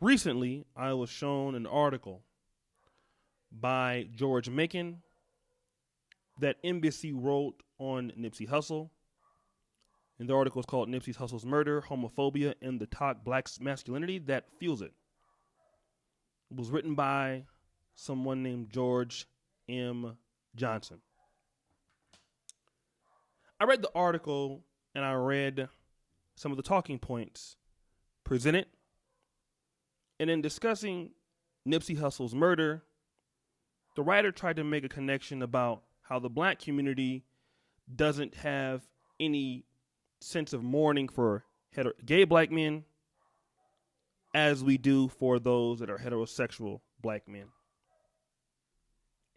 Recently, I was shown an article by George Macon that NBC wrote on Nipsey Hussle. And the article is called Nipsey Hussle's Murder, Homophobia, and the Toxic Black Masculinity That Fuels It. It was written by someone named George M. Johnson. I read the article and I read some of the talking points presented. And in discussing Nipsey Hussle's murder, the writer tried to make a connection about how the black community doesn't have any sense of mourning for gay black men as we do for those that are heterosexual black men.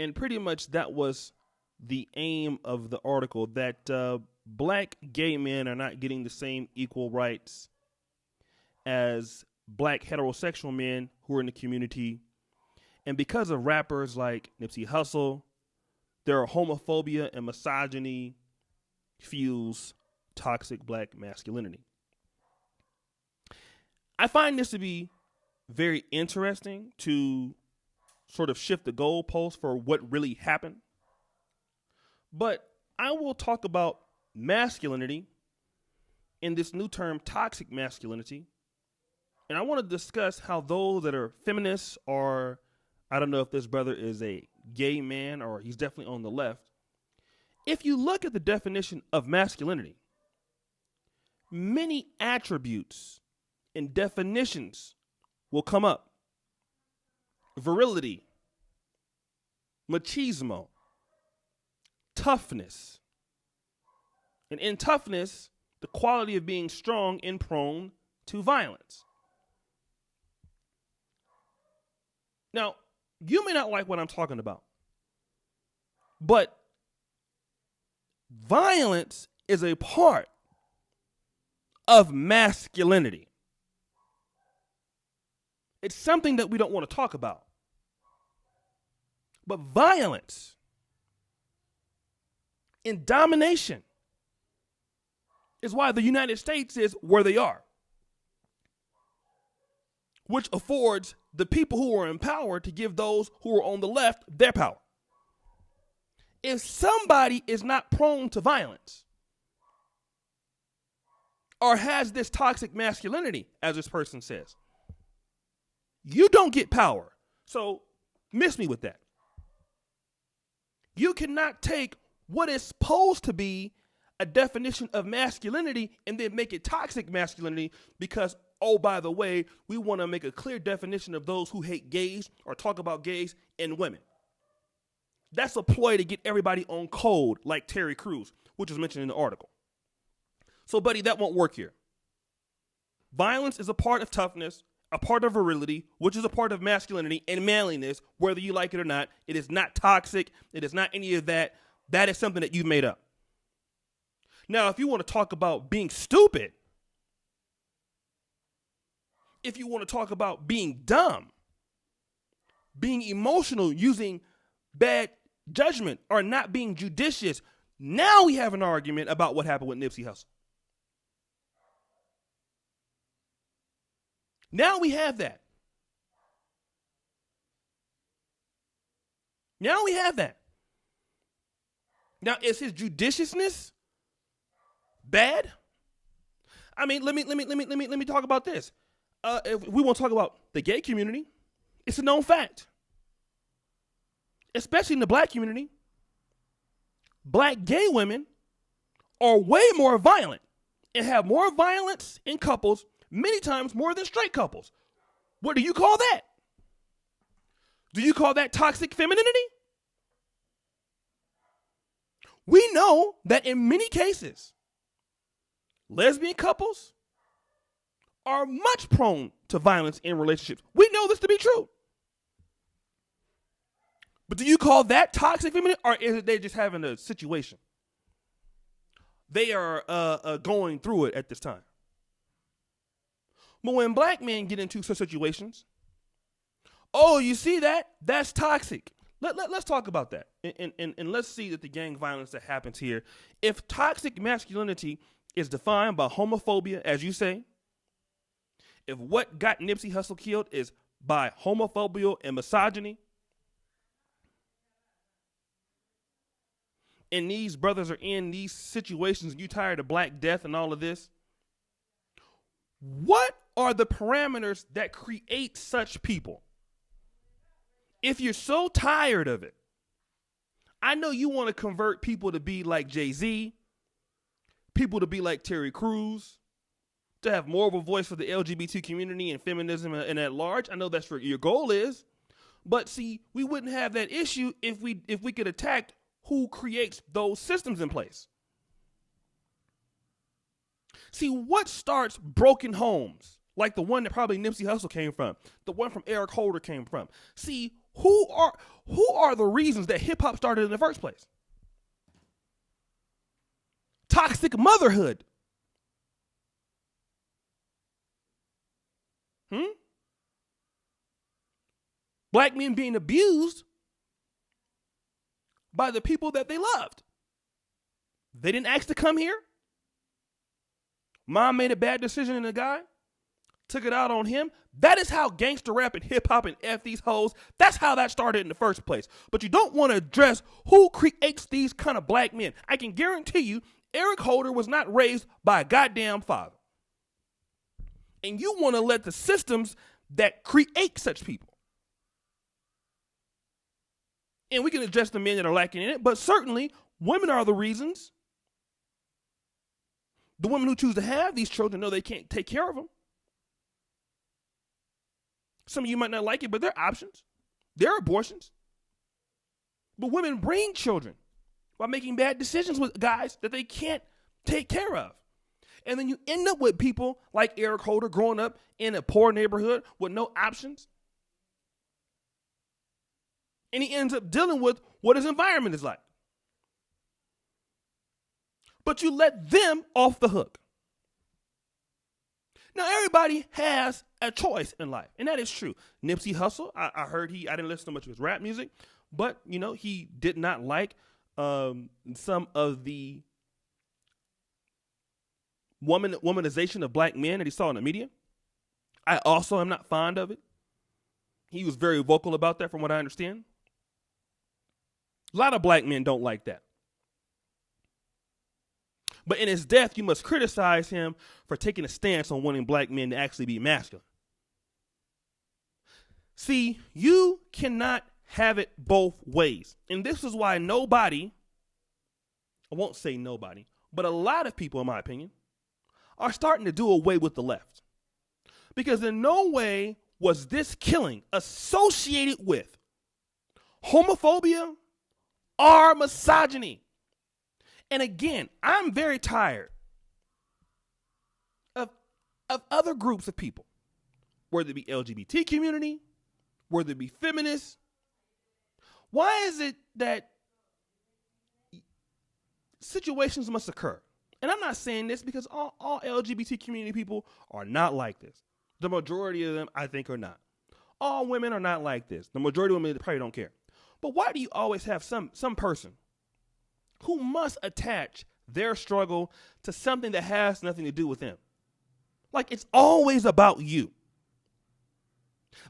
And pretty much that was the aim of the article, that black gay men are not getting the same equal rights as black heterosexual men who are in the community. And because of rappers like Nipsey Hussle, their homophobia and misogyny fuels toxic black masculinity. I find this to be very interesting to sort of shift the goalpost for what really happened. But I will talk about masculinity in this new term, toxic masculinity. And I want to discuss how those that are feminists, or I don't know if this brother is a gay man or he's definitely on the left. If you look at the definition of masculinity, many attributes and definitions will come up. Virility, machismo, toughness. And in toughness, the quality of being strong and prone to violence. Now, you may not like what I'm talking about, but violence is a part of masculinity. It's something that we don't want to talk about. But violence and domination is why the United States is where they are, which affords the people who are in power to give those who are on the left their power. If somebody is not prone to violence or has this toxic masculinity, as this person says, you don't get power. So miss me with that. You cannot take what is supposed to be a definition of masculinity and then make it toxic masculinity because, oh, by the way, we want to make a clear definition of those who hate gays or talk about gays and women. That's a ploy to get everybody on code like Terry Crews, which was mentioned in the article. So, buddy, that won't work here. Violence is a part of toughness, a part of virility, which is a part of masculinity and manliness, whether you like it or not. It is not toxic. It is not any of that. That is something that you've made up. Now, if you want to talk about being stupid, if you want to talk about being dumb, being emotional, using bad judgment, or not being judicious, now we have an argument about what happened with Nipsey Hussle. Now we have that. Now we have that. Now, is his judiciousness bad? I mean, let me talk about this. If we want to talk about the gay community, it's a known fact, especially in the black community. Black gay women are way more violent and have more violence in couples, many times more than straight couples. What do you call that? Do you call that toxic femininity? We know that in many cases, lesbian couples are much prone to violence in relationships. We know this to be true. But do you call that toxic femininity, or is it they just having a situation? They are going through it at this time. But when black men get into such situations, oh, you see that? That's toxic. Let's talk about that. And let's see that the gang violence that happens here. If toxic masculinity is defined by homophobia, as you say, If what got Nipsey Hussle killed is by homophobia and misogyny, and these brothers are in these situations, and you tired of Black Death and all of this, what are the parameters that create such people? If you're so tired of it, I know you want to convert people to be like Jay-Z, people to be like Terry Crews, to have more of a voice for the LGBT community and feminism and at large. I know that's what your goal is. But see, we wouldn't have that issue if we could attack who creates those systems in place. See, what starts broken homes, like the one that probably Nipsey Hussle came from, the one from Eric Holder came from? See, who are the reasons that hip hop started in the first place? Toxic motherhood. Black men being abused by the people that they loved. They didn't ask to come here. Mom made a bad decision in a guy, took it out on him. That is how gangster rap and hip hop and F these hoes, that's how that started in the first place. But you don't want to address who creates these kind of black men. I can guarantee you, Eric Holder was not raised by a goddamn father. And you want to let the systems that create such people. And we can address the men that are lacking in it, but certainly women are the reasons. The women who choose to have these children know they can't take care of them. Some of you might not like it, but they're options. They're abortions. But women bring children by making bad decisions with guys that they can't take care of. And then you end up with people like Eric Holder growing up in a poor neighborhood with no options. And he ends up dealing with what his environment is like. But you let them off the hook. Now, everybody has a choice in life, and that is true. Nipsey Hussle, I heard I didn't listen to much of his rap music, but, he did not like some of the womanization of black men that he saw in the media. I also am not fond of it. He was very vocal about that from what I understand. A lot of black men don't like that. But in his death, you must criticize him for taking a stance on wanting black men to actually be masculine. See, you cannot have it both ways. And this is why I won't say nobody, but a lot of people, in my opinion, are starting to do away with the left. Because in no way was this killing associated with homophobia or misogyny. And again, I'm very tired of other groups of people, whether it be LGBT community, whether it be feminists. Why is it that situations must occur? And I'm not saying this because all LGBT community people are not like this. The majority of them, I think, are not. All women are not like this. The majority of women probably don't care. But why do you always have some person who must attach their struggle to something that has nothing to do with them? Like, it's always about you.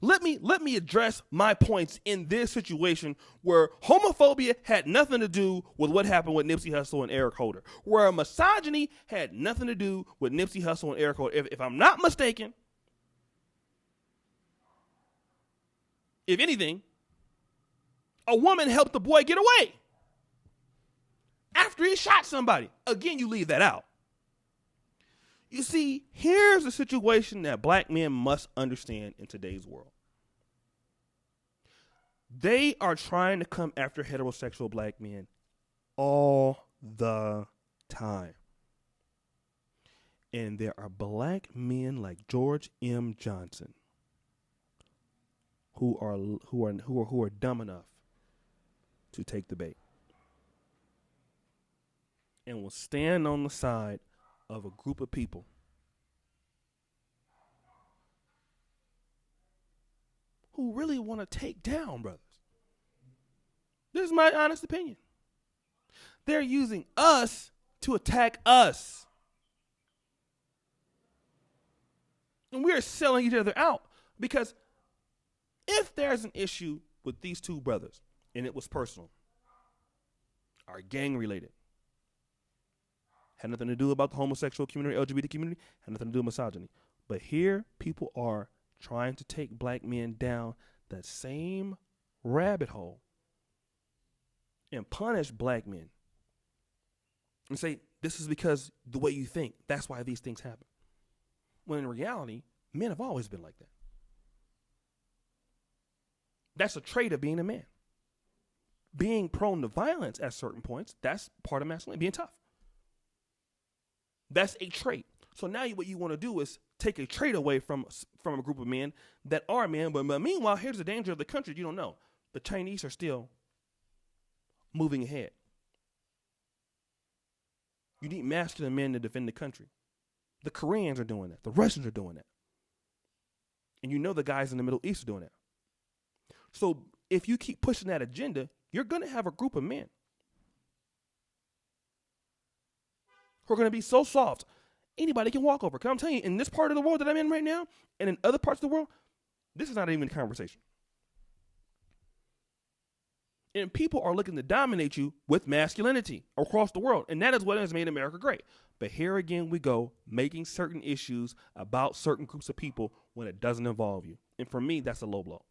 Let me address my points in this situation where homophobia had nothing to do with what happened with Nipsey Hussle and Eric Holder, where misogyny had nothing to do with Nipsey Hussle and Eric Holder. If I'm not mistaken, if anything, a woman helped the boy get away after he shot somebody. Again, you leave that out. You see, here's a situation that black men must understand in today's world. They are trying to come after heterosexual black men all the time. And there are black men like George M. Johnson who are dumb enough to take the bait and will stand on the side of a group of people who really want to take down brothers. This is my honest opinion. They're using us to attack us. And we are selling each other out because if there's an issue with these two brothers and it was personal, or gang related, had nothing to do about the homosexual community, LGBT community, had nothing to do with misogyny. But here, people are trying to take black men down that same rabbit hole and punish black men and say, this is because the way you think, that's why these things happen. When in reality, men have always been like that. That's a trait of being a man. Being prone to violence at certain points, that's part of masculinity, being tough. That's a trait. So now what you want to do is take a trait away from a group of men that are men. But meanwhile, here's the danger of the country you don't know. The Chinese are still moving ahead. You need masculine men to defend the country. The Koreans are doing that. The Russians are doing that. And you know the guys in the Middle East are doing that. So if you keep pushing that agenda, you're going to have a group of men who are going to be so soft, anybody can walk over. Because I'm telling you, in this part of the world that I'm in right now, and in other parts of the world, this is not even a conversation. And people are looking to dominate you with masculinity across the world. And that is what has made America great. But here again we go, making certain issues about certain groups of people when it doesn't involve you. And for me, that's a low blow.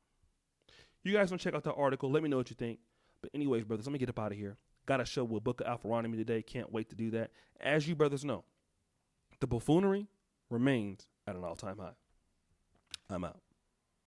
You guys want to check out that article. Let me know what you think. But anyways, brothers, let me get up out of here. Got a show with Book of Alpharonomy today. Can't wait to do that. As you brothers know, the buffoonery remains at an all-time high. I'm out.